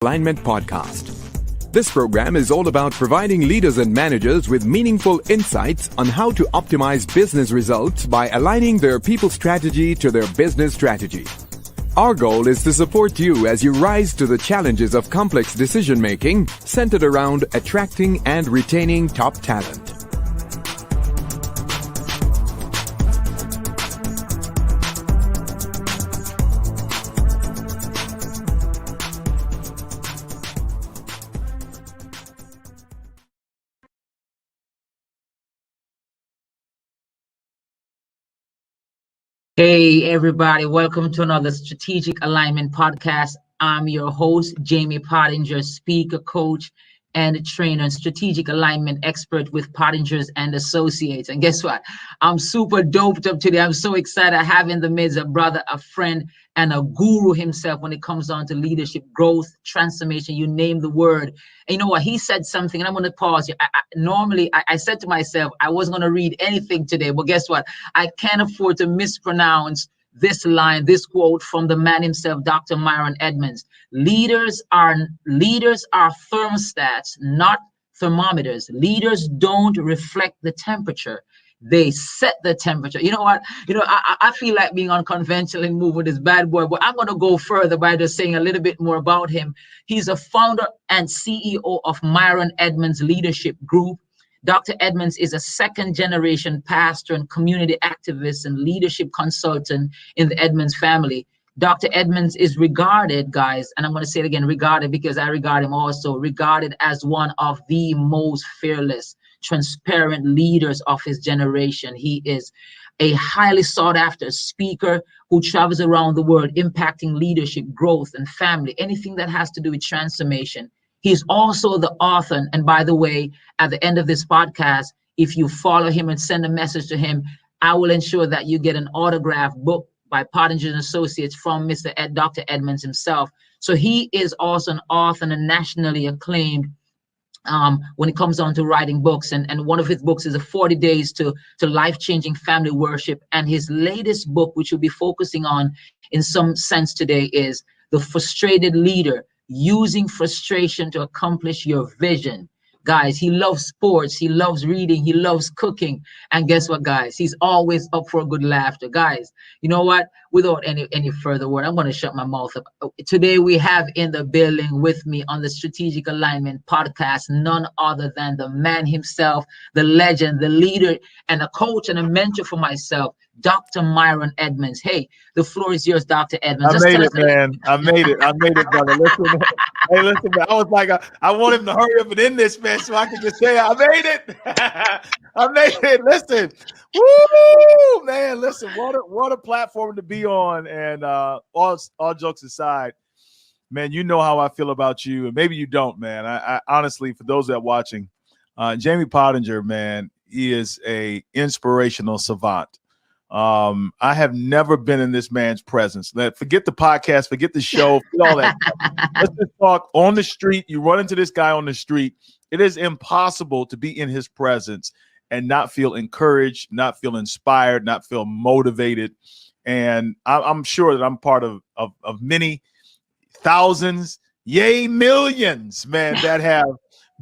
Alignment Podcast. This program is all about providing leaders and managers with meaningful insights on how to optimize business results by aligning their people strategy to their business strategy. Our goal is to support you as you rise to the challenges of complex decision-making centered around attracting and retaining top talent. Hey, everybody. Welcome to another Strategic Alignment Podcast. I'm your host, Jamie Pottinger, speaker, coach, and trainer and strategic alignment expert with Pottingers and Associates. And guess what? I'm super doped up today. I'm so excited. I have in the midst a brother, a friend, and a guru himself when it comes on to leadership, growth, transformation, you name the word. And you know what? He said something, and I'm going to pause here. Normally, I said to myself, I wasn't going to read anything today, but guess what? I can't afford to mispronounce this line, this quote from the man himself, Dr. MyRon Edmonds. Leaders are thermostats, not thermometers. Leaders don't reflect the temperature. They set the temperature. You know what? I feel like being unconventional and move with this bad boy, but I'm going to go further by just saying a little bit more about him. He's a founder and CEO of MyRon Edmonds Leadership Group. Dr. Edmonds is a second-generation pastor and community activist and leadership consultant in the Edmonds family. Dr. Edmonds is regarded, guys, and I'm going to say it again, regarded, because I regard him also, regarded as one of the most fearless, transparent leaders of his generation. He is a highly sought-after speaker who travels around the world impacting leadership, growth, and family, anything that has to do with transformation. He's also the author, and by the way, at the end of this podcast, if you follow him and send a message to him, I will ensure that you get an autographed book by Pottinger and Associates from Dr. Edmonds himself. So he is also an author and nationally acclaimed when it comes on to writing books. And one of his books is 40 Days to Life-Changing Family Worship. And his latest book, which we'll be focusing on in some sense today, is The Frustrated Leader, Using Frustration to Accomplish Your Vision. Guys, he loves sports, he loves reading, he loves cooking. And guess what, guys? He's always up for a good laughter. Guys, you know what? Without any further word, I'm going to shut my mouth up. Today, we have in the building with me on the Strategic Alignment Podcast, none other than the man himself, the legend, the leader, and a coach and a mentor for myself, Dr. MyRon Edmonds. Hey, the floor is yours, Dr. Edmonds. I made it, man. I made it, brother. Listen, hey, listen, man. I was like, I want him to hurry up and end this, man, so I can just say, I made it. I made it. Listen, woo, man. Listen, what a platform to be on. And all jokes aside, man, you know how I feel about you, and maybe you don't, man. I honestly, for those that are watching, Jamie Pottinger, man, he is a inspirational savant. I have never been in this man's presence. Forget the podcast, forget the show, forget all that. Let's just talk on the street. You run into this guy on the street. It is impossible to be in his presence and not feel encouraged, not feel inspired, not feel motivated. And I'm sure that I'm part of many thousands, yay, millions, man, that have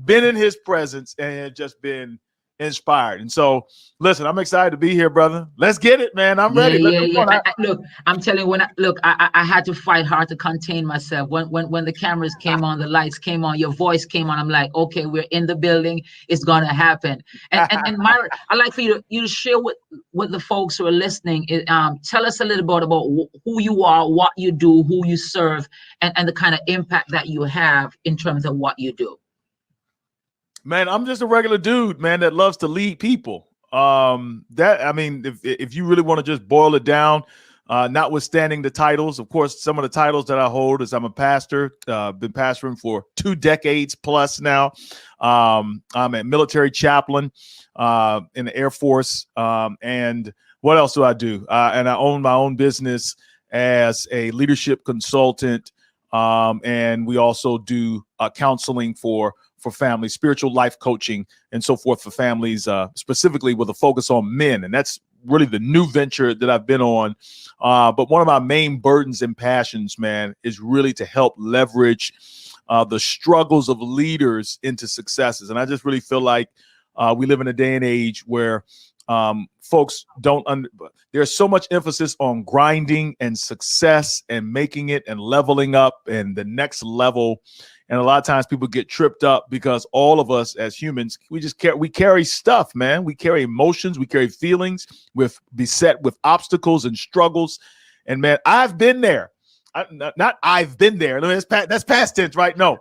been in his presence and have just been inspired. And so, listen, I'm excited to be here, brother. Let's get it, man. I'm ready. Look, I'm telling you, I had to fight hard to contain myself. When the cameras came on, the lights came on, your voice came on, I'm like, okay, we're in the building. It's going to happen. And MyRon, I'd like for you to share with the folks who are listening. Tell us a little bit about who you are, what you do, who you serve, and the kind of impact that you have in terms of what you do. Man, I'm just a regular dude, man, that loves to lead people. If you really want to just boil it down, notwithstanding the titles, of course, some of the titles that I hold is I'm a pastor, been pastoring for 2 decades plus now. I'm a military chaplain in the Air Force. And what else do I do? And I own my own business as a leadership consultant. And we also do counseling for families, spiritual life coaching, and so forth for families, specifically with a focus on men. And that's really the new venture that I've been on. But one of my main burdens and passions, man, is really to help leverage the struggles of leaders into successes. And I just really feel like we live in a day and age where folks there's so much emphasis on grinding and success and making it and leveling up and the next level. And a lot of times people get tripped up because all of us as humans, we carry stuff, man. We carry emotions, we carry feelings, we're beset with obstacles and struggles. And man, I've been there. I've been there. That's past tense, right? No,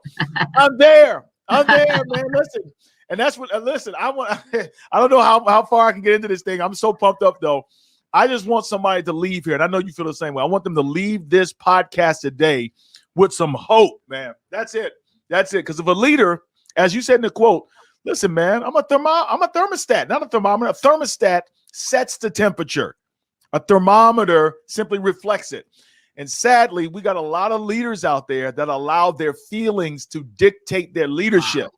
I'm there, man. Listen. And that's what, listen, I don't know how far I can get into this thing. I'm so pumped up though. I just want somebody to leave here. And I know you feel the same way. I want them to leave this podcast today with some hope, man. That's it. Because if a leader, as you said in the quote, listen, man, I'm a thermostat, not a thermometer. A thermostat sets the temperature. A thermometer simply reflects it. And sadly, we got a lot of leaders out there that allow their feelings to dictate their leadership.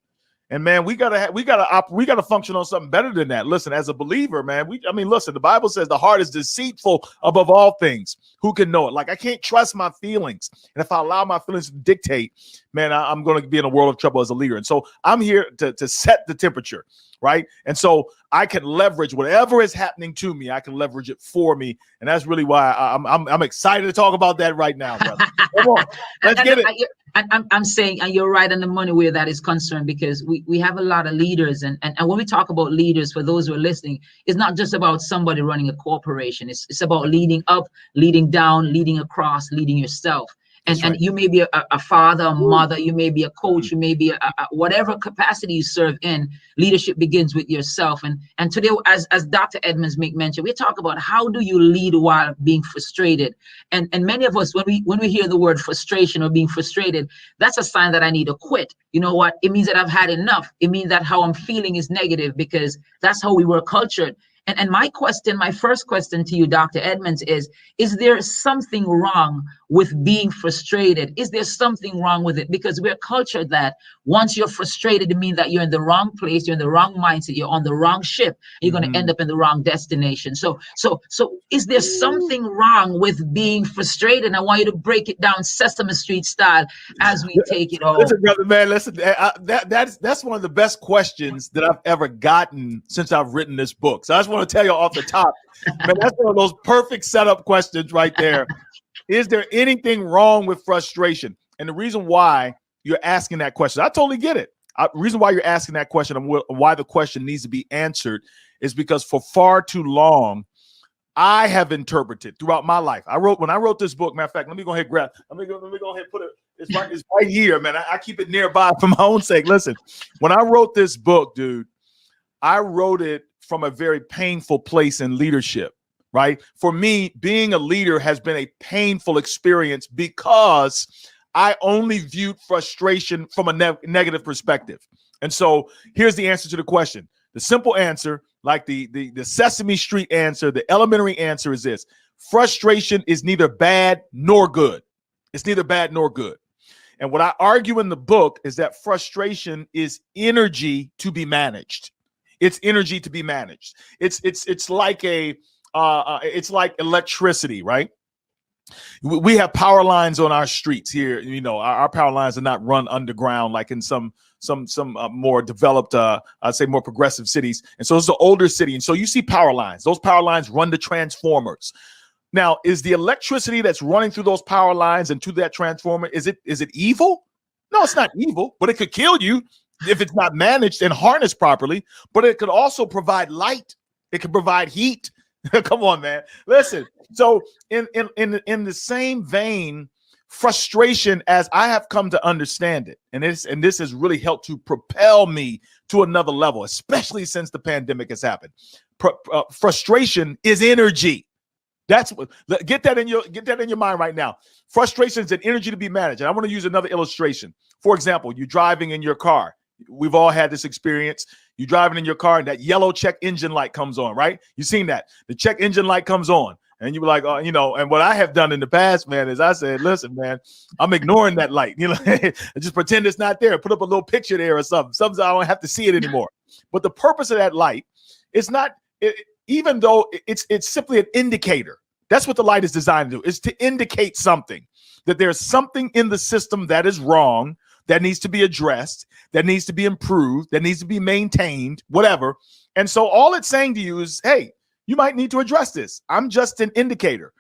And man, we gotta function on something better than that. Listen, as a believer, man, listen, the Bible says the heart is deceitful above all things. Who can know it? Like, I can't trust my feelings. And if I allow my feelings to dictate, man, I'm going to be in a world of trouble as a leader. And so I'm here to set the temperature, right? And so I can leverage whatever is happening to me. I can leverage it for me. And that's really why I'm excited to talk about that right now, brother. Come on, let's get it. I'm saying, and you're right on the money where that is concerned, because we have a lot of leaders. And when we talk about leaders, for those who are listening, it's not just about somebody running a corporation. It's about leading up, leading down, leading across, leading yourself. And you may be a father, a mother, you may be a coach, you may be a whatever capacity you serve in. Leadership begins with yourself. And today, as Dr. Edmonds mentioned, we talk about how do you lead while being frustrated. And many of us, when we hear the word frustration or being frustrated, that's a sign that I need to quit. You know what? It means that I've had enough. It means that how I'm feeling is negative, because that's how we were cultured. And my first question to you, Dr. Edmonds, is there something wrong with being frustrated? Is there something wrong with it? Because we're cultured that once you're frustrated, it means that you're in the wrong place, you're in the wrong mindset, you're on the wrong ship, you're going to end up in the wrong destination. So is there something wrong with being frustrated? And I want you to break it down Sesame Street style as we take it all. Listen, brother, man, listen, that's one of the best questions that I've ever gotten since I've written this book. So I just want to tell you off the top, man, that's one of those perfect setup questions right there. Is there anything wrong with frustration? And the reason why you're asking that question, I totally get it. The reason why you're asking that question and why the question needs to be answered is because for far too long, I have interpreted throughout my life. When I wrote this book, matter of fact, let me go ahead and put it. It's right here, man. I keep it nearby for my own sake. Listen, when I wrote this book, dude, I wrote it from a very painful place in leadership, right? For me, being a leader has been a painful experience because I only viewed frustration from a negative perspective. And so here's the answer to the question. The simple answer, like the Sesame Street answer, the elementary answer is this: frustration is neither bad nor good. It's neither bad nor good. And what I argue in the book is that frustration is energy to be managed. It's energy to be managed. It's like it's like electricity, right? We have power lines on our streets here. You know, our power lines are not run underground like in some more developed, I'd say more progressive cities. And so it's an older city. And so you see power lines. Those power lines run the transformers. Now, is the electricity that's running through those power lines and to that transformer, is it evil? No, it's not evil, but it could kill you if it's not managed and harnessed properly. But it could also provide light. It could provide heat. Come on, man. Listen. So in the same vein, frustration, as I have come to understand it, and this has really helped to propel me to another level, especially since the pandemic has happened. Frustration is energy. That's what, get that in your mind right now. Frustration is an energy to be managed. And I want to use another illustration. For example, you're driving in your car. We've all had this experience. You're driving in your car and that yellow check engine light comes on, right? You've seen that. The check engine light comes on. And you were like, oh, you know, and what I have done in the past, man, is I said, listen, man, I'm ignoring that light. You know, just pretend it's not there. Put up a little picture there or something. Sometimes I don't have to see it anymore. But the purpose of that light is not, even though it's simply an indicator. That's what the light is designed to do, is to indicate something, that there's something in the system that is wrong, that needs to be addressed, that needs to be improved, that needs to be maintained, whatever. And so all it's saying to you is, hey, you might need to address this. I'm just an indicator.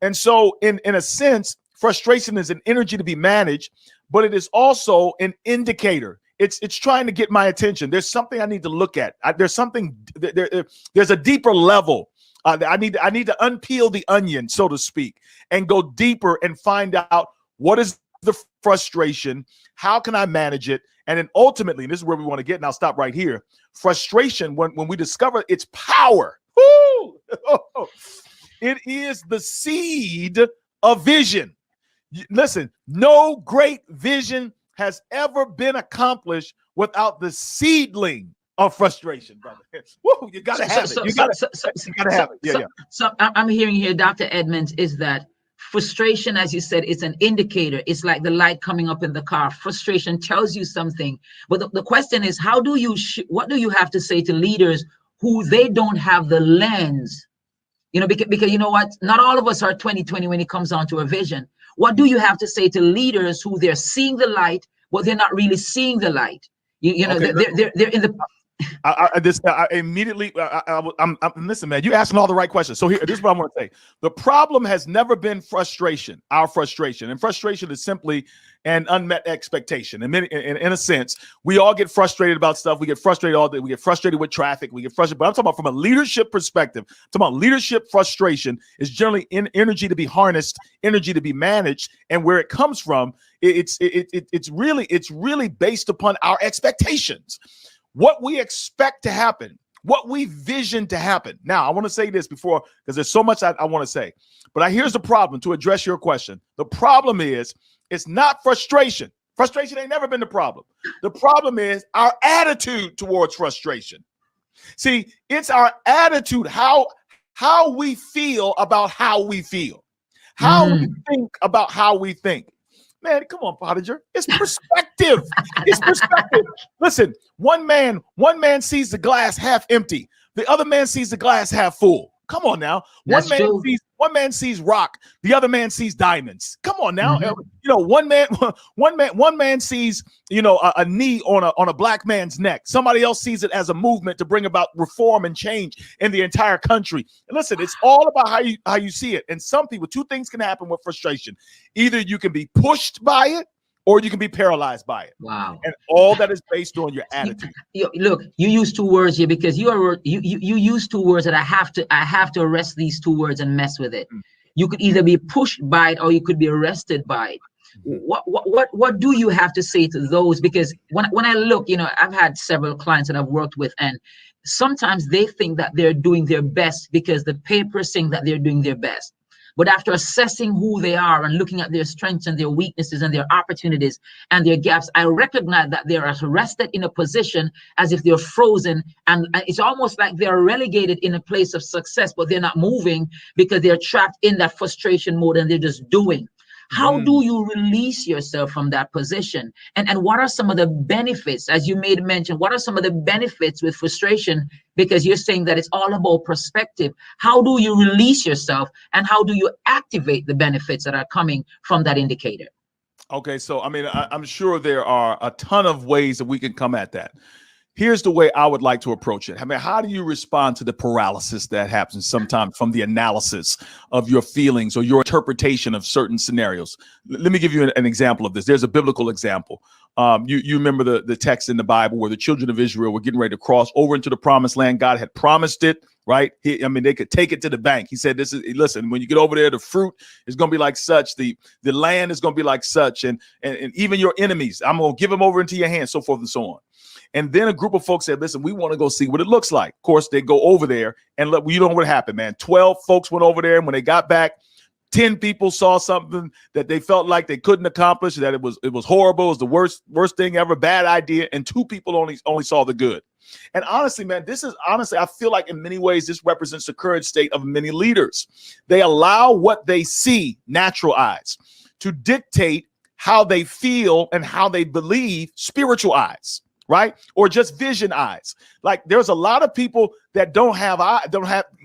And so in a sense, frustration is an energy to be managed, but it is also an indicator. It's trying to get my attention. There's something I need to look at. There's a deeper level. I need to unpeel the onion, so to speak, and go deeper and find out what is the frustration, how can I manage it, and then ultimately, and this is where we want to get, and I'll stop right here. Frustration, when we discover its power, it is the seed of vision. Listen, no great vision has ever been accomplished without the seedling of frustration, brother. Woo, you gotta have it. You gotta have it. Yeah. So I'm hearing here, Dr. Edmonds, is that frustration, as you said, is an indicator. It's like the light coming up in the car. Frustration tells you something. But the question is, how do you, what do you have to say to leaders who they don't have the lens? You know, because you know what? Not all of us are 20/20 when it comes down to a vision. What do you have to say to leaders who they're seeing the light, but they're not really seeing the light? You know, okay, they're in the. Listen, man, you're asking all the right questions. So here, this is what I want to say. The problem has never been frustration, our frustration. And frustration is simply an unmet expectation. And in a sense, we all get frustrated about stuff. We get frustrated all day. We get frustrated with traffic. We get frustrated. But I'm talking about from a leadership perspective. I'm talking about leadership frustration is generally energy to be harnessed, energy to be managed. And where it comes from, it's really based upon our expectations. What we expect to happen, what we vision to happen. Now, I want to say this before, because there's so much I want to say. But here's the problem to address your question. The problem is, it's not frustration. Frustration ain't never been the problem. The problem is our attitude towards frustration. See, it's our attitude, how we feel about how we feel, how we think about how we think. Man, come on, Potinger. It's perspective. It's perspective. Listen, one man sees the glass half empty. The other man sees the glass half full. Come on now. One man sees rock. The other man sees diamonds. Come on now. You know, one man sees, you know, a knee on a black man's neck. Somebody else sees it as a movement to bring about reform and change in the entire country. And listen, it's all about how you see it. And some people, two things can happen with frustration. Either you can be pushed by it, or you can be paralyzed by it. Wow. And all that is based on your attitude. Look, you use two words here because you use two words that I have to arrest these two words and mess with it. You could either be pushed by it or you could be arrested by it. What do you have to say to those? Because when I look, you know, I've had several clients that I've worked with, and sometimes they think that they're doing their best because the paper is saying that they're doing their best. But after assessing who they are and looking at their strengths and their weaknesses and their opportunities and their gaps, I recognize that they're arrested in a position as if they're frozen. And it's almost like they're relegated in a place of success, but they're not moving because they're trapped in that frustration mode and they're just doing. How do you release yourself from that position? And what are some of the benefits, as you made mention, what are some of the benefits with frustration? Because you're saying that it's all about perspective. How do you release yourself and how do you activate the benefits that are coming from that indicator? Okay, so I mean, I'm sure there are a ton of ways that we can come at that. Here's the way I would like to approach it. I mean, how do you respond to the paralysis that happens sometimes from the analysis of your feelings or your interpretation of certain scenarios? Let me give you an example of this. There's a biblical example. You remember the text in the Bible where the children of Israel were getting ready to cross over into the promised land. God had promised it, right? They could take it to the bank. He said, listen, when you get over there, the fruit is going to be like such. The land is going to be like such. And even your enemies, I'm going to give them over into your hands, so forth and so on. And then a group of folks said, listen, we want to go see what it looks like. Of course, they go over there and look, you know what happened, man. 12 folks went over there. And when they got back, 10 people saw something that they felt like they couldn't accomplish, that it was horrible. It was the worst thing ever, bad idea. And 2 people only saw the good. And honestly, man, I feel like in many ways, this represents the current state of many leaders. They allow what they see, natural eyes, to dictate how they feel and how they believe, spiritual eyes. Right? Or just vision eyes. Like there's a lot of people that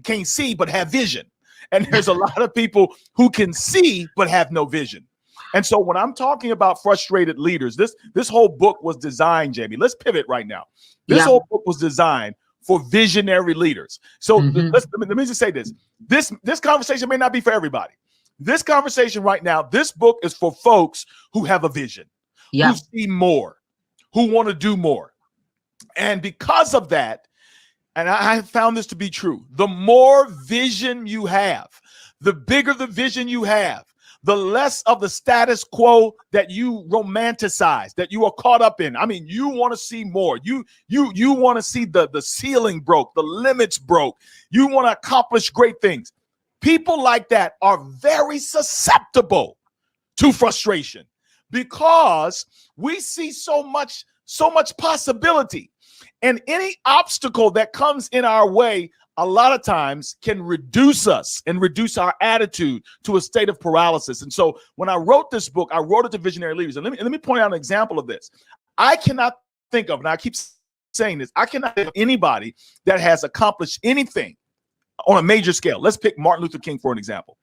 can't see, but have vision. And there's a lot of people who can see, but have no vision. And so when I'm talking about frustrated leaders, this whole book was designed, Jamie. Let's pivot right now. This whole book was designed for visionary leaders. So let me just say this. This conversation may not be for everybody. This conversation right now, this book is for folks who have a vision, who see more, who want to do more. And because of that, and I have found this to be true, the more vision you have, the bigger the vision you have, the less of the status quo that you romanticize, that you are caught up in. I mean, you want to see more. You want to see the ceiling broke, the limits broke. You want to accomplish great things. People like that are very susceptible to frustration because we see so much possibility. And any obstacle that comes in our way a lot of times can reduce us and reduce our attitude to a state of paralysis. And so when I wrote this book, I wrote it to visionary leaders. And let me point out an example of this. I cannot think of, and I keep saying this, I cannot think of anybody that has accomplished anything on a major scale. Let's pick Martin Luther King for an example.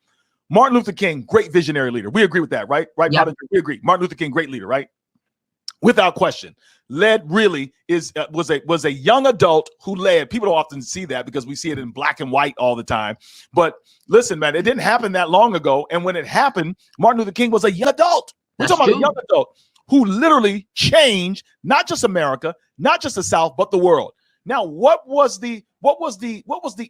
Martin Luther King, great visionary leader. We agree with that, right? Right. Yep. We agree. Martin Luther King, great leader, right? Without question. Led really was a young adult who led. People don't often see that because we see it in black and white all the time. But listen, man, it didn't happen that long ago. And when it happened, Martin Luther King was a young adult. We're talking about a young adult who literally changed not just America, not just the South, but the world. Now, what was the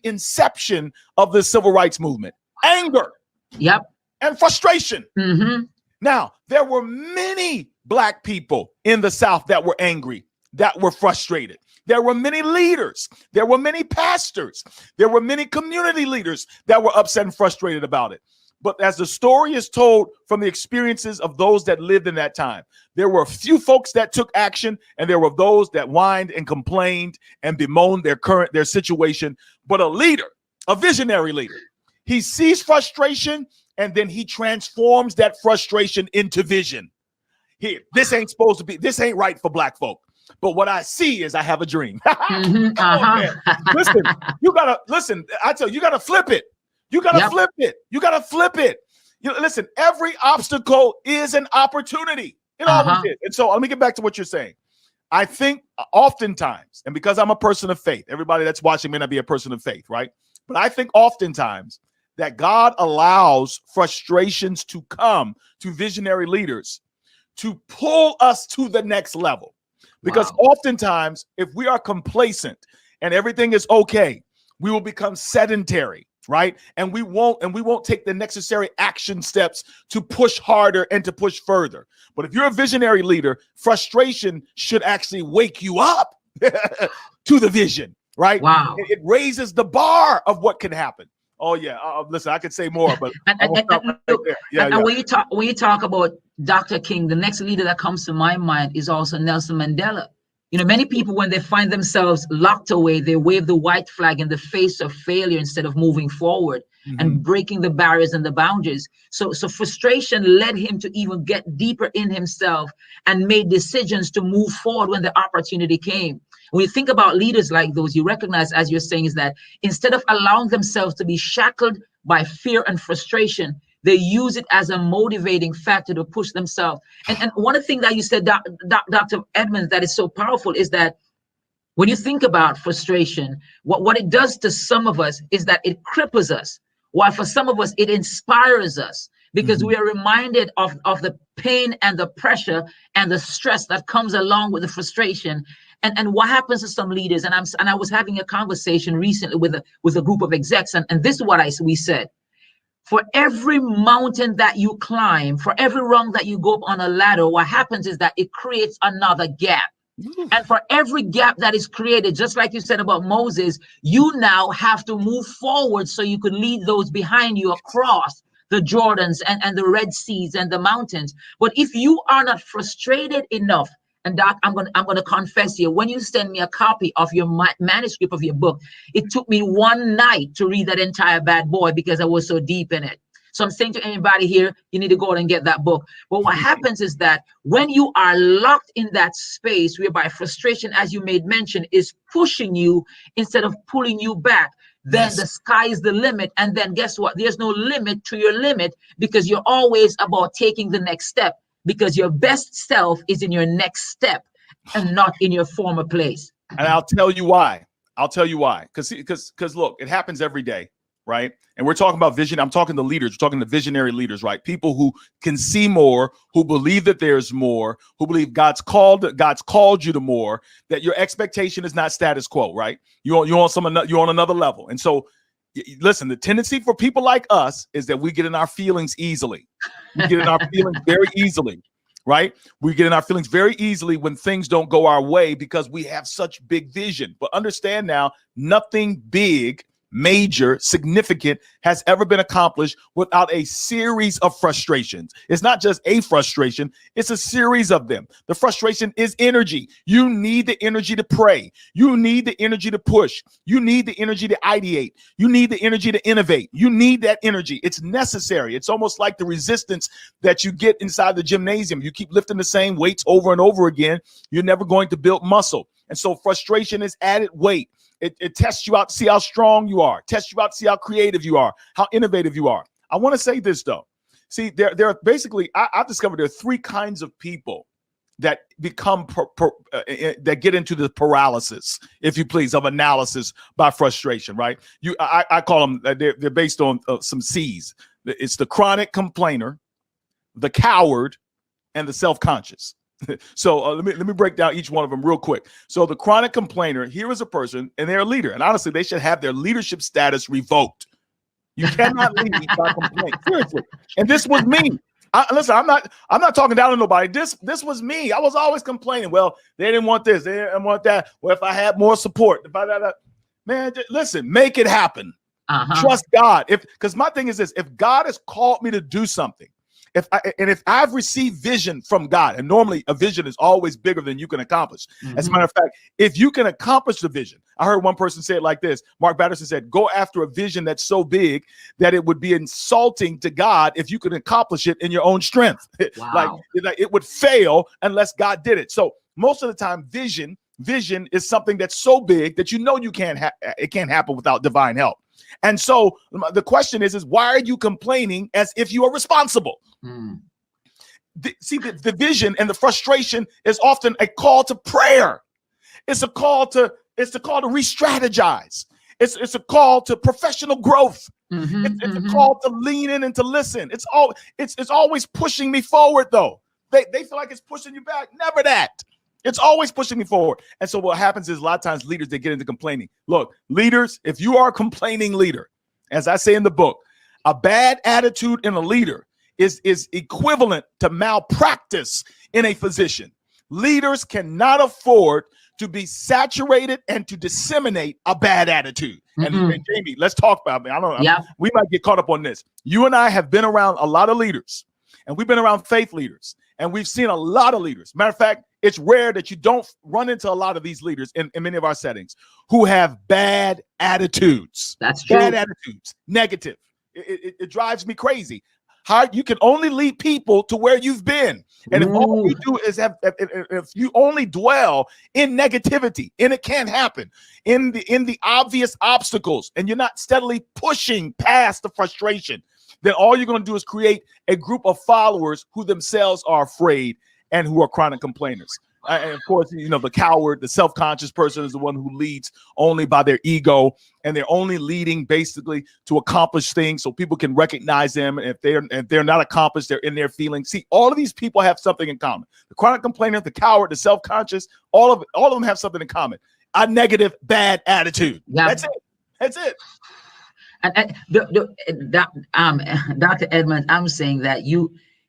inception of the civil rights movement? Anger. Yep. And frustration. Mm-hmm. Now, there were many Black people in the South that were angry, that were frustrated. There were many leaders. There were many pastors. There were many community leaders that were upset and frustrated about it. But as the story is told from the experiences of those that lived in that time, there were a few folks that took action, and there were those that whined and complained and bemoaned their situation. But a leader, a visionary leader, he sees frustration and then he transforms that frustration into vision. Here, this ain't right for Black folk. But what I see is I have a dream. Listen, I tell you, you gotta flip it. You gotta flip it. You gotta flip it. Listen, every obstacle is an opportunity. It always is. And so let me get back to what you're saying. I think oftentimes, and because I'm a person of faith, everybody that's watching may not be a person of faith, right? But I think oftentimes that God allows frustrations to come to visionary leaders to pull us to the next level. Because oftentimes, if we are complacent and everything is okay, we will become sedentary, right? And we won't take the necessary action steps to push harder and to push further. But if you're a visionary leader, frustration should actually wake you up to the vision, right? Wow. It raises the bar of what can happen. Oh yeah, listen, I could say more, but when you talk about Dr. King, the next leader that comes to my mind is also Nelson Mandela. You know, many people, when they find themselves locked away, they wave the white flag in the face of failure instead of moving forward and breaking the barriers and the boundaries. So frustration led him to even get deeper in himself and made decisions to move forward when the opportunity came. When you think about leaders like those, you recognize, as you're saying, is that instead of allowing themselves to be shackled by fear and frustration, they use it as a motivating factor to push themselves. And one thing that you said, Dr. Edmonds, that is so powerful is that when you think about frustration, what it does to some of us is that it cripples us, while for some of us, it inspires us because we are reminded of the pain and the pressure and the stress that comes along with the frustration. And what happens to some leaders, and I was having a conversation recently with a group of execs, and this is what we said. For every mountain that you climb, for every rung that you go up on a ladder, what happens is that it creates another gap. And for every gap that is created, just like you said about Moses, you now have to move forward so you can lead those behind you across the Jordans and the Red Seas and the mountains. But if you are not frustrated enough, and Doc, I'm gonna confess here, when you send me a copy of your manuscript of your book, it took me one night to read that entire bad boy because I was so deep in it. So I'm saying to anybody here, you need to go out and get that book. But what happens is that when you are locked in that space whereby frustration, as you made mention, is pushing you instead of pulling you back, then the sky is the limit. And then guess what? There's no limit to your limit, because you're always about taking the next step, because your best self is in your next step and not in your former place. And I'll tell you why. Because look, it happens every day, right? And we're talking about vision. I'm talking to leaders. We're talking to visionary leaders, right? People who can see more, who believe that there's more, who believe God's called you to more, that your expectation is not status quo, right? You're on another level. And so listen, the tendency for people like us is that we get in our feelings easily. We get in our feelings very easily, right? We get in our feelings very easily when things don't go our way because we have such big vision. But understand now, nothing big, major, significant has ever been accomplished without a series of frustrations. It's not just a frustration, it's a series of them. The frustration is energy. You need the energy to pray. You need the energy to push. You need the energy to ideate. You need the energy to innovate. You need that energy. It's necessary. It's almost like the resistance that you get inside the gymnasium. You keep lifting the same weights over and over again. You're never going to build muscle. And so frustration is added weight. It tests you out to see how strong you are, tests you out to see how creative you are, how innovative you are. I want to say this, though. See, there are basically, I've discovered there are three kinds of people that become, that get into the paralysis, if you please, of analysis by frustration, right? I call them, they're based on some C's. It's the chronic complainer, the coward, and the self-conscious. So let me break down each one of them real quick. So the chronic complainer, here is a person, and they're a leader. And honestly, they should have their leadership status revoked. You cannot lead by complaint. Seriously. And this was me. Listen, I'm not talking down to nobody. This was me. I was always complaining. Well, they didn't want this. They didn't want that. Well, if I had more support, man, listen, make it happen. Trust God. Because my thing is this: if God has called me to do something, if I've received vision from God, and normally a vision is always bigger than you can accomplish. As a matter of fact, if you can accomplish the vision, I heard one person say it like this. Mark Batterson said, go after a vision that's so big that it would be insulting to God if you could accomplish it in your own strength. Wow. like it would fail unless God did it. So most of the time, vision is something that's so big that you can't it can't happen without divine help. And so the question is why are you complaining as if you are responsible? The vision and the frustration is often a call to prayer. It's a call to re-strategize. It's a call to professional growth. It's a call to lean in and to listen. It's always pushing me forward, though. They feel like it's pushing you back. Never that. It's always pushing me forward. And so what happens is a lot of times leaders, they get into complaining. Look, leaders, if you are a complaining leader, as I say in the book, a bad attitude in a leader is equivalent to malpractice in a physician. Leaders cannot afford to be saturated and to disseminate a bad attitude. And Jamie, let's talk about it. We might get caught up on this. You and I have been around a lot of leaders, and we've been around faith leaders, and we've seen a lot of leaders. Matter of fact, it's rare that you don't run into a lot of these leaders in many of our settings who have bad attitudes. That's true. Bad attitudes, negative. It drives me crazy. How you can only lead people to where you've been. And if all you do is if you only dwell in negativity, and it can't happen, in the obvious obstacles, and you're not steadily pushing past the frustration, then all you're going to do is create a group of followers who themselves are afraid and who are chronic complainers. And of course, the coward, the self-conscious person is the one who leads only by their ego, and they're only leading basically to accomplish things so people can recognize them. And if they're not accomplished, they're in their feelings. See, all of these people have something in common. The chronic complainer, the coward, the self-conscious, all of them have something in common: a negative, bad attitude. That's it. And Dr. Edmonds, I'm saying that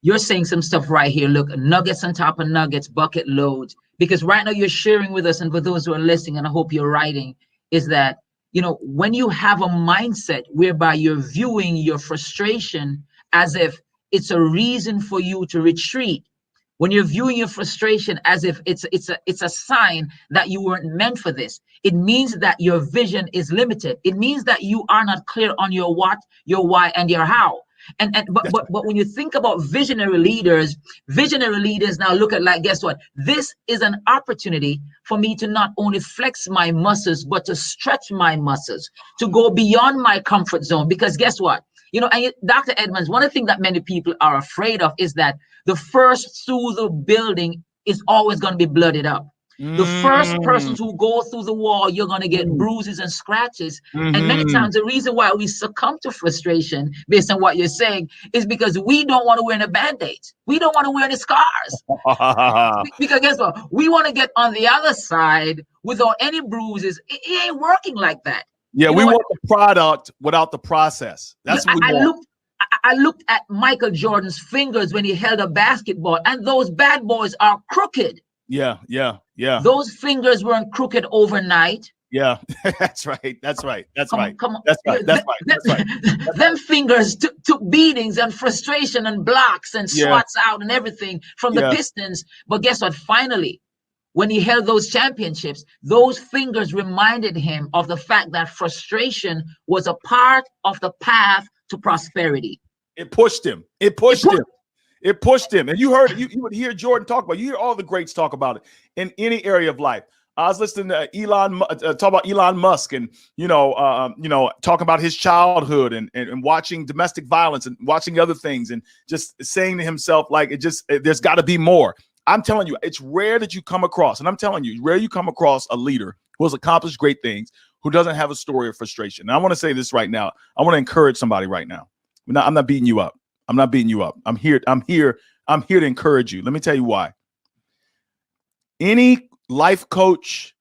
you're saying some stuff right here. Look, nuggets on top of nuggets, bucket loads. Because right now you're sharing with us, and for those who are listening, and I hope you're writing, is that, when you have a mindset whereby you're viewing your frustration as if it's a reason for you to retreat, when you're viewing your frustration as if it's a sign that you weren't meant for this, it means that your vision is limited. It means that you are not clear on your what, your why, and your how. But when you think about visionary leaders now look at, like, guess what? This is an opportunity for me to not only flex my muscles, but to stretch my muscles, to go beyond my comfort zone. Because guess what? And Dr. Edmonds, one of the things that many people are afraid of is that the first through the building is always going to be blooded up. The first person to go through the wall, you're going to get bruises and scratches. And many times the reason why we succumb to frustration, based on what you're saying, is because we don't want to wear any band-aids. We don't want to wear any scars. Because guess what? We want to get on the other side without any bruises. It ain't working like that. Yeah, we want the product without the process. That's what we want. I looked at Michael Jordan's fingers when he held a basketball, and those bad boys are crooked. Yeah. Those fingers weren't crooked overnight. Yeah, that's right. That's right. Come on. That's right. Them fingers took beatings and frustration and blocks and swats out and everything from the Pistons. But guess what? Finally, when he held those championships, those fingers reminded him of the fact that frustration was a part of the path to prosperity. It pushed him. It pushed him. And you would hear Jordan talk about it. You hear all the greats talk about it in any area of life. I was listening to talk about Elon Musk and, talking about his childhood and watching domestic violence and watching other things and just saying to himself, like, there's got to be more. I'm telling you, it's rare that you come across, and I'm telling you, rare you come across a leader who has accomplished great things, who doesn't have a story of frustration. And I want to say this right now. I want to encourage somebody right now. I'm not beating you up. I'm not beating you up. I'm here to encourage you. Let me tell you why. Any life coach,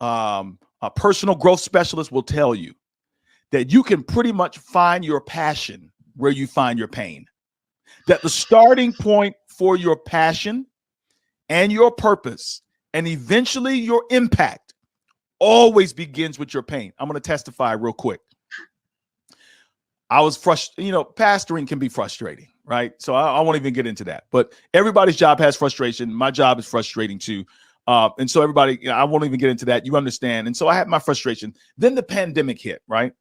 a personal growth specialist will tell you that you can pretty much find your passion where you find your pain. That the starting point for your passion and your purpose and eventually your impact always begins with your pain. I'm going to testify real quick. I was frustrated. Pastoring can be frustrating, right? So I won't even get into that. But everybody's job has frustration. My job is frustrating too. And so everybody, I won't even get into that. You understand. And so I had my frustration. Then the pandemic hit, right?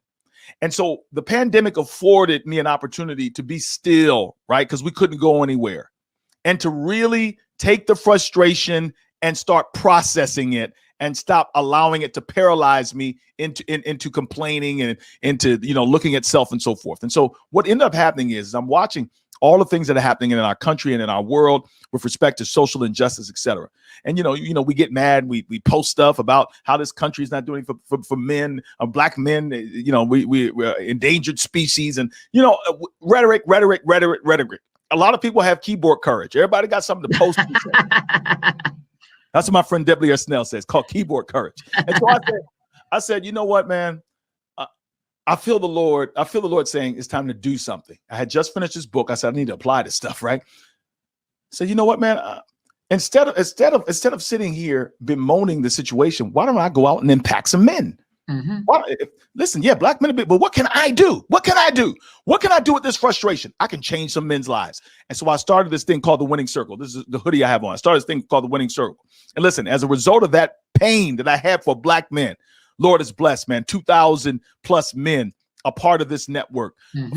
And so the pandemic afforded me an opportunity to be still, right? Because we couldn't go anywhere. And to really take the frustration and start processing it and stop allowing it to paralyze me into complaining and into, looking at self and so forth. And so what ended up happening is I'm watching all the things that are happening in our country and in our world with respect to social injustice, et cetera. And, we get mad. We post stuff about how this country is not doing for men, black men, we're endangered species and, rhetoric. A lot of people have keyboard courage. Everybody got something to post. That's what my friend W. Snell says, called keyboard courage. And so I said, you know what, man? I feel the Lord saying it's time to do something. I had just finished this book. I said, I need to apply this stuff, right? So you know what, man? Instead of sitting here bemoaning the situation, why don't I go out and impact some men? Listen, black men, but what can I do? What can I do with this frustration? I can change some men's lives. And so I started this thing called the Winning Circle. This is the hoodie I have on. I started this thing called the Winning Circle. And listen, as a result of that pain that I had for black men, Lord is blessed, man. 2,000 plus men a part of this network.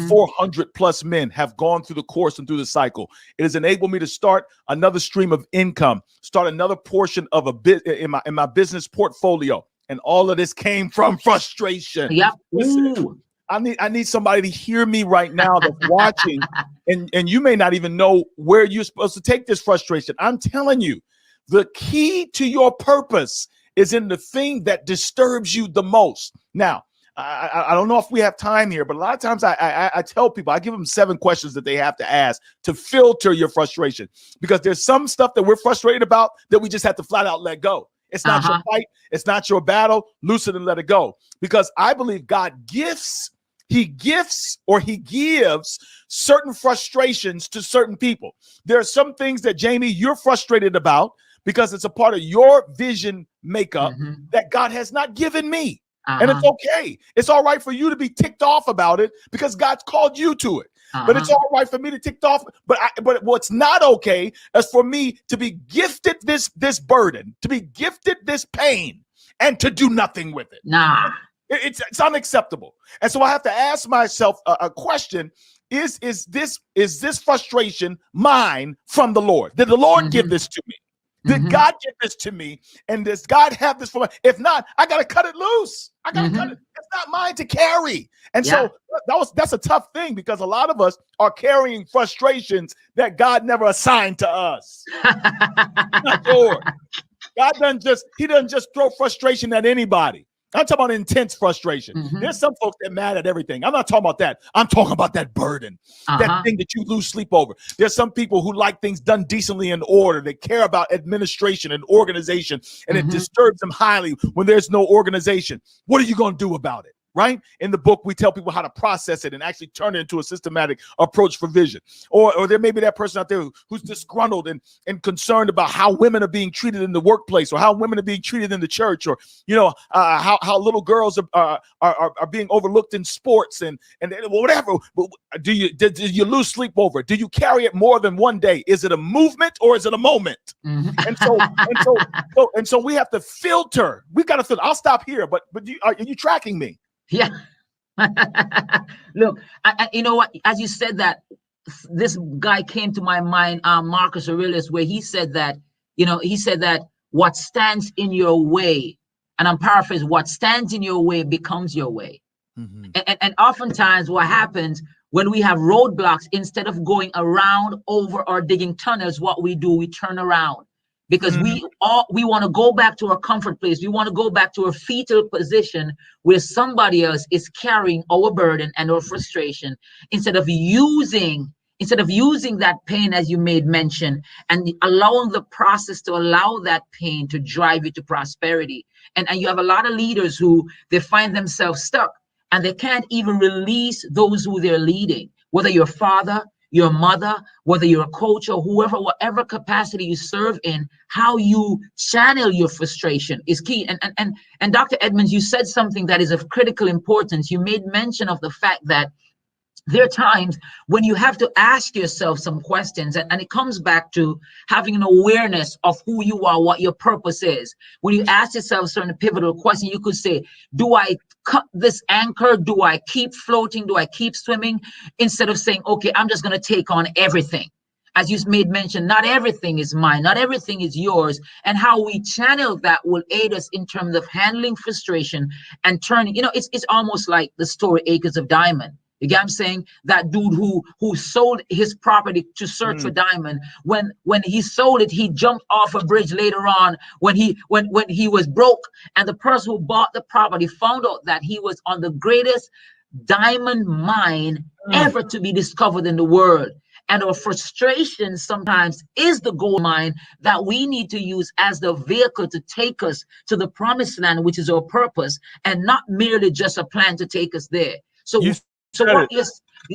400 plus men have gone through the course and through the cycle. It has enabled me to start another stream of income, start another portion of a bit in my business portfolio. And all of this came from frustration. Yep. Listen, I need somebody to hear me right now that's watching, and you may not even know where you're supposed to take this frustration. I'm telling you, the key to your purpose is in the thing that disturbs you the most. Now, I don't know if we have time here, but a lot of times I tell people, I give them 7 questions that they have to ask to filter your frustration, because there's some stuff that we're frustrated about that we just have to flat out let go. It's not your fight. It's not your battle. Loose it and let it go. Because I believe God gives certain frustrations to certain people. There are some things that, Jamie, you're frustrated about because it's a part of your vision makeup that God has not given me. And it's okay. It's all right for you to be ticked off about it because God's called you to it. But it's all right for me to ticked off. But what's not okay is for me to be gifted this burden, to be gifted this pain, and to do nothing with it. Nah. It's unacceptable. And so I have to ask myself a question. is this frustration mine from the Lord? Did the Lord give this to me? Did God give this to me? And does God have this for me? If not, I got to cut it loose. I got to cut it. It's not mine to carry. And so that's a tough thing, because a lot of us are carrying frustrations that God never assigned to us. Not yours. God doesn't just throw frustration at anybody. I'm talking about intense frustration. There's some folks that are mad at everything. I'm not talking about that. I'm talking about that burden, that thing that you lose sleep over. There's some people who like things done decently in order. They care about administration and organization, and it disturbs them highly when there's no organization. What are you going to do about it? Right? In the book, we tell people how to process it and actually turn it into a systematic approach for vision. Or there may be that person out there who's disgruntled and concerned about how women are being treated in the workplace, or how women are being treated in the church, or how little girls are being overlooked in sports and whatever. Do you lose sleep over it? Do you carry it more than one day? Is it a movement or is it a moment? And so we have to filter. We got to filter. I'll stop here, but are you tracking me? Yeah. Look, you know what? As you said that, this guy came to my mind, Marcus Aurelius, where he said that, what stands in your way, and I'm paraphrasing, what stands in your way becomes your way. And oftentimes what happens when we have roadblocks, instead of going around, over, or digging tunnels, what we do, we turn around. Because we want to go back to our comfort place. We want to go back to a fetal position where somebody else is carrying our burden and our frustration, instead of using that pain, as you made mention, and allowing the process to allow that pain to drive you to prosperity. And you have a lot of leaders who they find themselves stuck, and they can't even release those who they're leading, whether your father, your mother, whether you're a coach or whoever, whatever capacity you serve in, how you channel your frustration is key. And Dr. Edmonds, you said something that is of critical importance. You made mention of the fact that there are times when you have to ask yourself some questions, and it comes back to having an awareness of who you are, what your purpose is. When you ask yourself certain pivotal questions, you could say, do I cut this anchor? Do I keep floating? Do I keep swimming? Instead of saying, okay, I'm just going to take on everything. As you made mention, not everything is mine, not everything is yours. And how we channel that will aid us in terms of handling frustration and turning, it's almost like the story Acres of Diamond. You get what I'm saying? That dude who sold his property to search for diamond. When he sold it, he jumped off a bridge later on when he was broke. And the person who bought the property found out that he was on the greatest diamond mine ever to be discovered in the world. And our frustration sometimes is the gold mine that we need to use as the vehicle to take us to the promised land, which is our purpose, and not merely just a plan to take us there.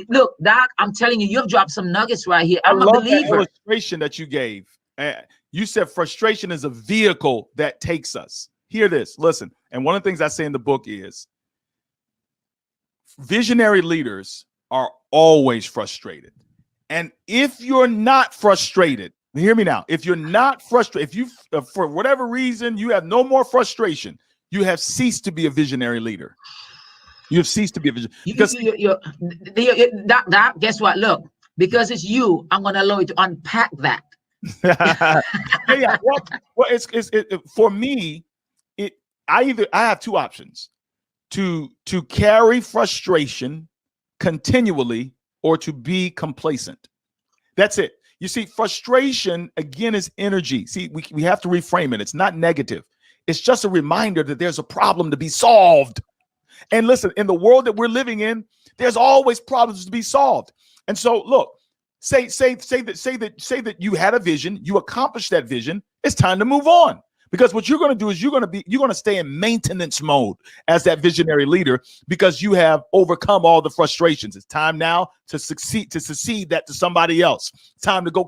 Look, Doc, I'm telling you, you've dropped some nuggets right here. I'm a believer. That illustration that you gave. You said frustration is a vehicle that takes us. Hear this, listen. And one of the things I say in the book is visionary leaders are always frustrated. And if you're not frustrated, hear me now. If you're not frustrated, if you, for whatever reason, you have no more frustration, you have ceased to be a visionary leader. You have ceased to be a visionary. Doc, guess what? Look, because it's you, I'm going to allow you to unpack that. For me, I have two options: to carry frustration continually, or to be complacent. That's it. You see, frustration again is energy. See, we have to reframe it. It's not negative. It's just a reminder that there's a problem to be solved. And listen, in the world that we're living in, there's always problems to be solved. And so, look, say that you had a vision, you accomplished that vision. It's time to move on, because what you're going to do is you're going to stay in maintenance mode as that visionary leader, because you have overcome all the frustrations. It's time now to succeed that to somebody else. It's time to go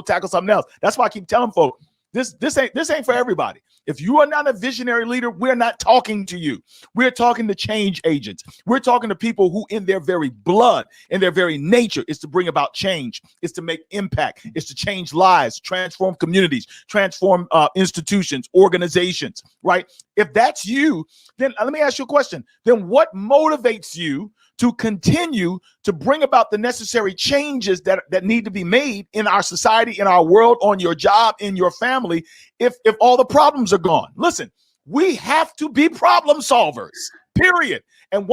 tackle something else. That's why I keep telling folks, this ain't for everybody. If you are not a visionary leader, we're not talking to you. We're talking to change agents. We're talking to people who in their very blood, in their very nature, is to bring about change, is to make impact, is to change lives, transform communities, transform institutions, organizations, right? If that's you, then let me ask you a question. Then what motivates you to continue to bring about the necessary changes that need to be made in our society, in our world, on your job, in your family, if all the problems are gone. Listen, we have to be problem solvers, period. And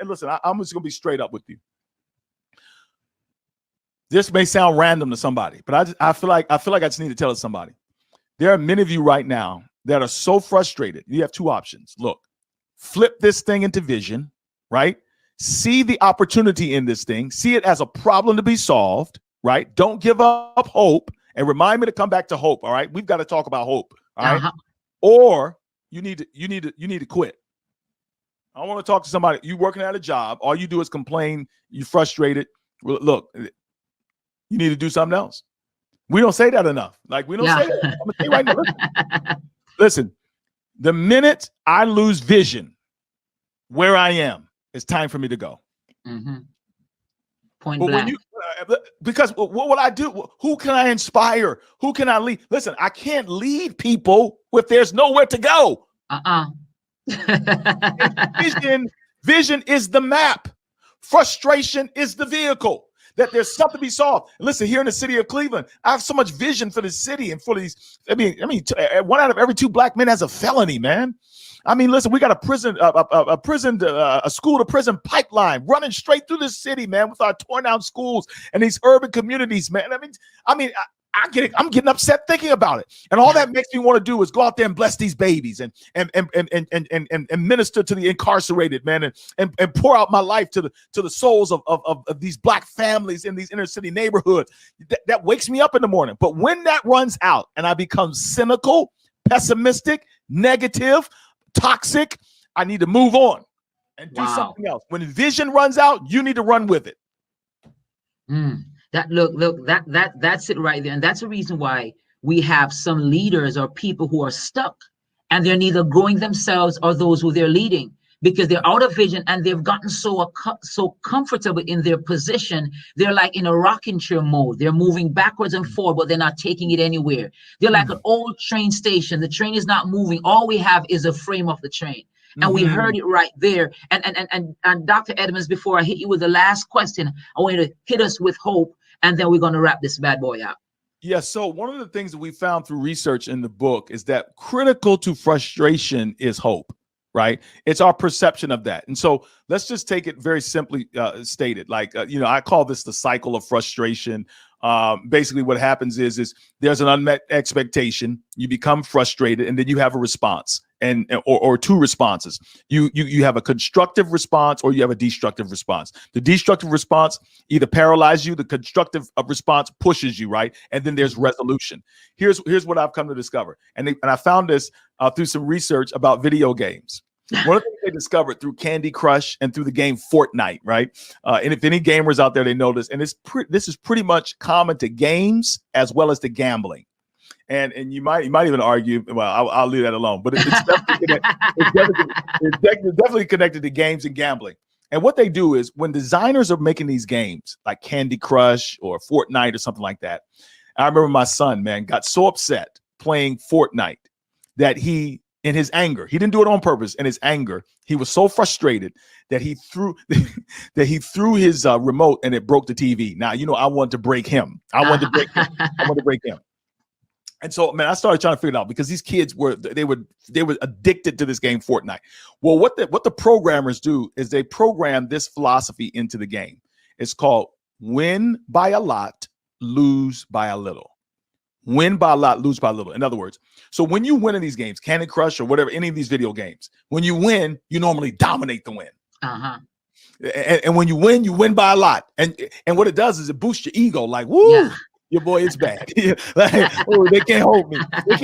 listen, I'm just going to be straight up with you. This may sound random to somebody, but I feel like I just need to tell it to somebody. There are many of you right now that are so frustrated. You have two options. Look, flip this thing into vision, right? See the opportunity in this thing. See it as a problem to be solved, right? Don't give up hope. And remind me to come back to hope, all right? We've got to talk about hope, all right? Or you need to quit. I want to talk to somebody. You working at a job, all you do is complain, you're frustrated. Look, you need to do something else. We don't say that enough. Like, we don't say that. I'm gonna say right now. Listen, the minute I lose vision where I am, it's time for me to go. Mm-hmm. Point but blank. when you, because what will I do? Who can I inspire? Who can I lead? Listen, I can't lead people if there's nowhere to go. Vision is the map. Frustration is the vehicle. That there's something to be solved. Listen, here in the city of Cleveland, I have so much vision for the city and for these. I mean, 1 out of every 2 black men has a felony, man. I mean, listen, we got a school to prison pipeline running straight through the city, man, with our torn down schools and these urban communities, man. I mean, I get it. I'm getting upset thinking about it, and all that makes me want to do is go out there and bless these babies and minister to the incarcerated, man, and pour out my life to the souls of these black families in these inner city neighborhoods. That wakes me up in the morning. But when that runs out and I become cynical, pessimistic, negative, toxic, I need to move on and do something else. When vision runs out, you need to run with it. That's it right there. And that's the reason why we have some leaders or people who are stuck and they're neither growing themselves or those who they're leading, because they're out of vision and they've gotten so comfortable in their position. They're like in a rocking chair mode. They're moving backwards and forward, but they're not taking it anywhere. They're like an old train station. The train is not moving. All we have is a frame of the train. And we heard it right there. And Dr. Edmonds, before I hit you with the last question, I want you to hit us with hope, and then we're going to wrap this bad boy out. Yeah, so one of the things that we found through research in the book is that critical to frustration is hope, right? It's our perception of that. And so let's just take it very simply stated. Like, I call this the cycle of frustration. Basically what happens is there's an unmet expectation, you become frustrated, and then you have a response or 2 responses. You have a constructive response or you have a destructive response. The destructive response either paralyzes you, the constructive response pushes you, right? And then there's resolution. Here's what I've come to discover. And I found this through some research about video games. One of the things they discovered through Candy Crush and through the game Fortnite, right? And if any gamers out there, they know this, and this is pretty much common to games as well as to gambling. And you might even argue, well, I'll leave that alone, but it's definitely connected to games and gambling. And what they do is when designers are making these games like Candy Crush or Fortnite or something like that, I remember my son, man, got so upset playing Fortnite that in his anger, he didn't do it on purpose. In his anger, he was so frustrated that he threw his remote and it broke the TV. Now, I wanted to break him. I wanted to break him. And so, man, I started trying to figure it out because these kids were addicted to this game Fortnite. Well, what the programmers do is they program this philosophy into the game. It's called win by a lot, lose by a little. Win by a lot, lose by a little. In other words, so when you win in these games, Candy Crush or whatever, any of these video games, when you win, you normally dominate the win. And when you win by a lot. And what it does is it boosts your ego. Like, woo, yeah. Your boy is bad. Like, oh, they can't hold me. They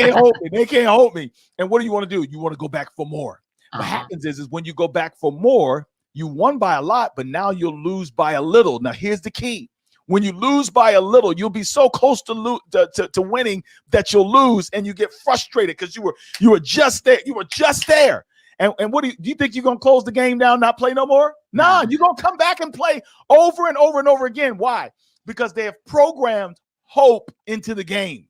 can't hold me. And what do you want to do? You want to go back for more. What happens is when you go back for more, you won by a lot, but now you'll lose by a little. Now, here's the key. When you lose by a little, you'll be so close to winning that you'll lose, and you get frustrated because you were just there. You were just there. And what do you think you're gonna close the game down, not play no more? Nah, you're gonna come back and play over and over and over again. Why? Because they have programmed hope into the game.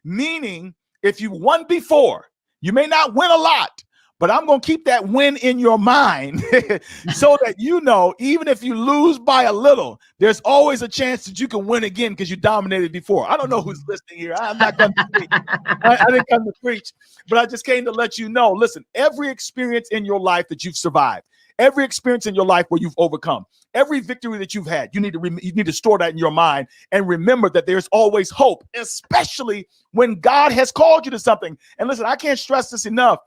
Meaning, if you won before, you may not win a lot, But I'm going to keep that win in your mind so that you know, even if you lose by a little, there's always a chance that you can win again because you dominated before. I don't know who's listening here. I'm not going to preach. I didn't come to preach, but I just came to let you know, listen, every experience in your life that you've survived, every experience in your life where you've overcome, every victory that you've had, you need to store that in your mind and remember that there's always hope, especially when God has called you to something. And listen, I can't stress this enough.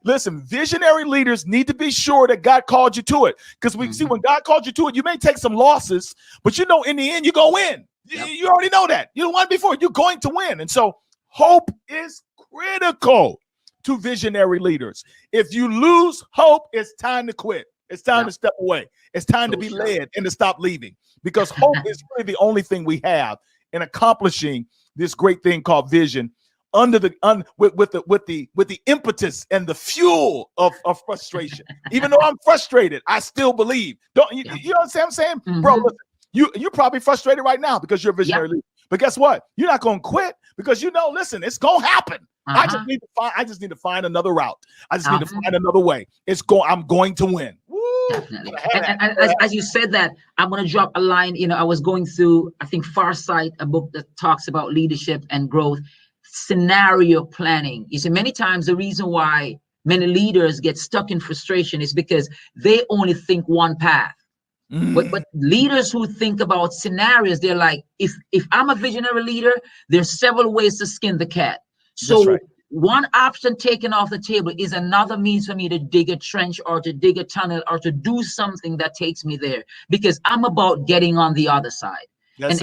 Listen, visionary leaders need to be sure that God called you to it. Because we see when God called you to it, you may take some losses, but you know in the end, you're going to win. Yep. You already know that. You won before. You're going to win. And so hope is critical to visionary leaders. If you lose hope, it's time to quit. It's time to step away. It's time to be led and to stop leaving, because hope is really the only thing we have in accomplishing this great thing called vision. With the impetus and the fuel of frustration. Even though I'm frustrated, I still believe. Don't you know what I'm saying? Bro, listen, you're probably frustrated right now because you're a visionary leader. But guess what? You're not going to quit because you know, listen, it's going to happen. I just need to find another route. I just need to find another way. I'm going to win. Woo! Definitely. And as you said that, I'm going to drop a line. You know, I was going through, I think, Farsight, a book that talks about leadership and growth. Scenario planning. You see, many times the reason why many leaders get stuck in frustration is because they only think one path. But leaders who think about scenarios, they're like, if I'm a visionary leader, there's several ways to skin the cat. So one option taken off the table is another means for me to dig a trench or to dig a tunnel or to do something that takes me there, because I'm about getting on the other side. And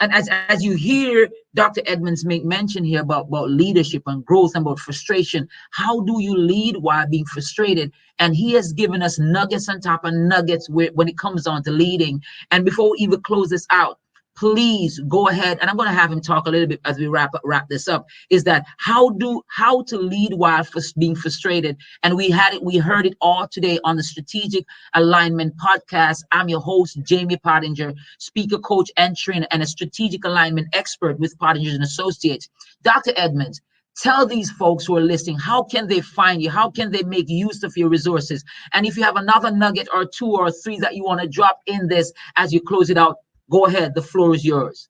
as you hear Dr. Edmonds make mention here about leadership and growth and about frustration, how do you lead while being frustrated? And he has given us nuggets on top of nuggets when it comes down to leading. And before we even close this out, please go ahead, and I'm going to have him talk a little bit as we wrap this up, is that how to lead while being frustrated. And we heard it all today on the Strategic Alignment Podcast. I'm your host, Jamie Pottinger, speaker, coach, and trainer, and a strategic alignment expert with Pottinger and Associates. Dr. Edmonds, tell these folks who are listening, how can they find you? How can they make use of your resources? And if you have another nugget or two or three that you want to drop in this as you close it out, go ahead. The floor is yours.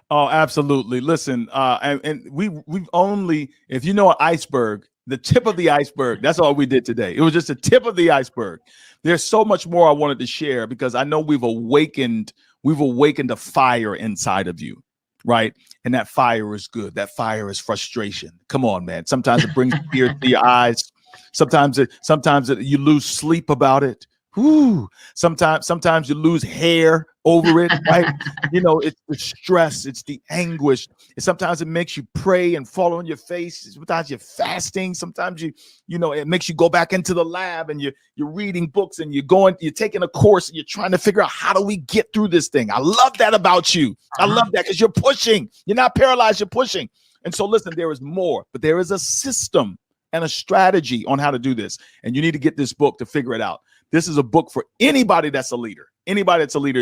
Oh, absolutely. Listen, and we've only, if you know an iceberg, the tip of the iceberg, that's all we did today. It was just the tip of the iceberg. There's so much more I wanted to share because I know we've awakened a fire inside of you, right? And that fire is good. That fire is frustration. Come on, man. Sometimes it brings tears to your eyes. Sometimes you lose sleep about it. Ooh, sometimes you lose hair over it, right? You know, it's the stress, it's the anguish. And sometimes it makes you pray and fall on your face. Sometimes you're fasting. Sometimes it makes you go back into the lab and you're reading books and you're taking a course and you're trying to figure out how do we get through this thing. I love that about you. I love that because you're pushing. You're not paralyzed, you're pushing. And so listen, there is more, but there is a system and a strategy on how to do this. And you need to get this book to figure it out. This is a book for anybody that's a leader, and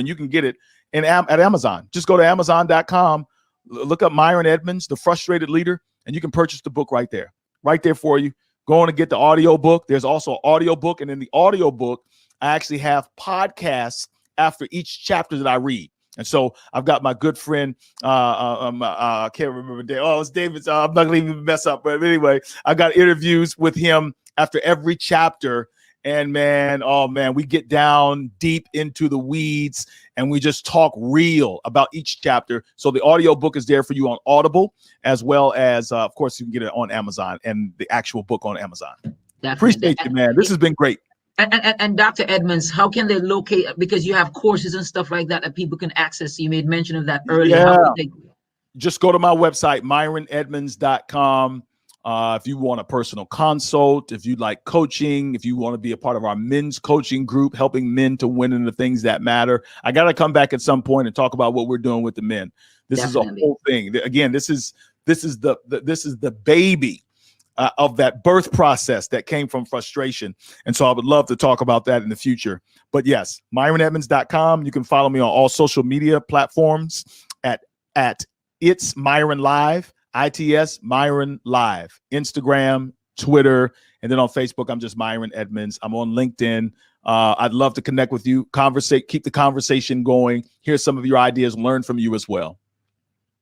you can get it at Amazon. Just go to Amazon.com, look up MyRon Edmonds, The Frustrated Leader, and you can purchase the book right there for you. Go on and get the audio book. There's also an audio book, and in the audio book, I actually have podcasts after each chapter that I read. And so I've got my good friend, I can't remember. It's David. I'm not going to even mess up. But anyway, I got interviews with him after every chapter. And we get down deep into the weeds and we just talk real about each chapter. So the audio book is there for you on Audible, as well as, of course, you can get it on Amazon and the actual book on Amazon. Definitely. Appreciate you, man. This has been great. And Dr. Edmonds, how can they locate, because you have courses and stuff like that people can access? You made mention of that earlier. Yeah. Just go to my website, MyRonEdmonds.com. If you want a personal consult, if you like coaching, if you want to be a part of our men's coaching group, helping men to win in the things that matter, I got to come back at some point and talk about what we're doing with the men. This Definitely. Is a whole thing. Again, this is the baby of that birth process that came from frustration. And so I would love to talk about that in the future. But yes, MyRonEdmonds.com. You can follow me on all social media platforms at It's MyRon Live. ITS MyRon Live, Instagram, Twitter, and then on Facebook, I'm just MyRon Edmonds. I'm on LinkedIn. I'd love to connect with you, keep the conversation going, hear some of your ideas, learn from you as well.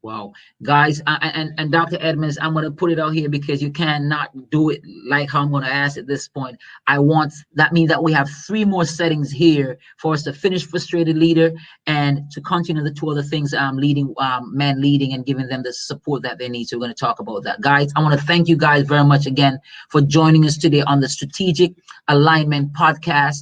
Wow, guys, and Dr. Edmonds, I'm going to put it out here because you cannot do it like how I'm going to ask at this point. That means that we have 3 more settings here for us to finish Frustrated Leader and to continue the 2 other things leading, men leading and giving them the support that they need. So we're going to talk about that. Guys, I want to thank you guys very much again for joining us today on the Strategic Alignment Podcast.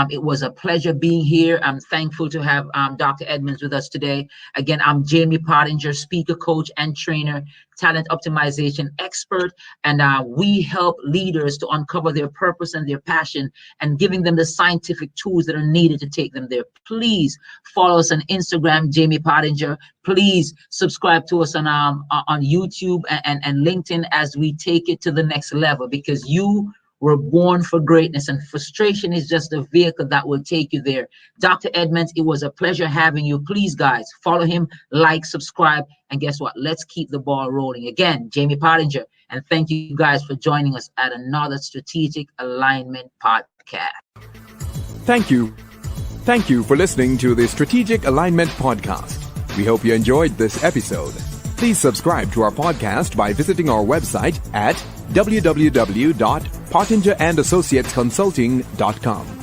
It was a pleasure being here. I'm thankful to have Dr. Edmonds with us today. Again, I'm Jamie Pottinger, speaker, coach, and trainer, talent optimization expert, and we help leaders to uncover their purpose and their passion and giving them the scientific tools that are needed to take them there. Please follow us on Instagram, Jamie Pottinger. Please subscribe to us on YouTube and LinkedIn as we take it to the next level, because you were born for greatness, and frustration is just a vehicle that will take you there. Dr. Edmonds, it was a pleasure having you. Please, guys, follow him, like, subscribe, and guess what? Let's keep the ball rolling. Again, Jamie Pottinger, and thank you guys for joining us at another Strategic Alignment Podcast. Thank you. Thank you for listening to the Strategic Alignment Podcast. We hope you enjoyed this episode. Please subscribe to our podcast by visiting our website at www.pottingerandassociatesconsulting.com.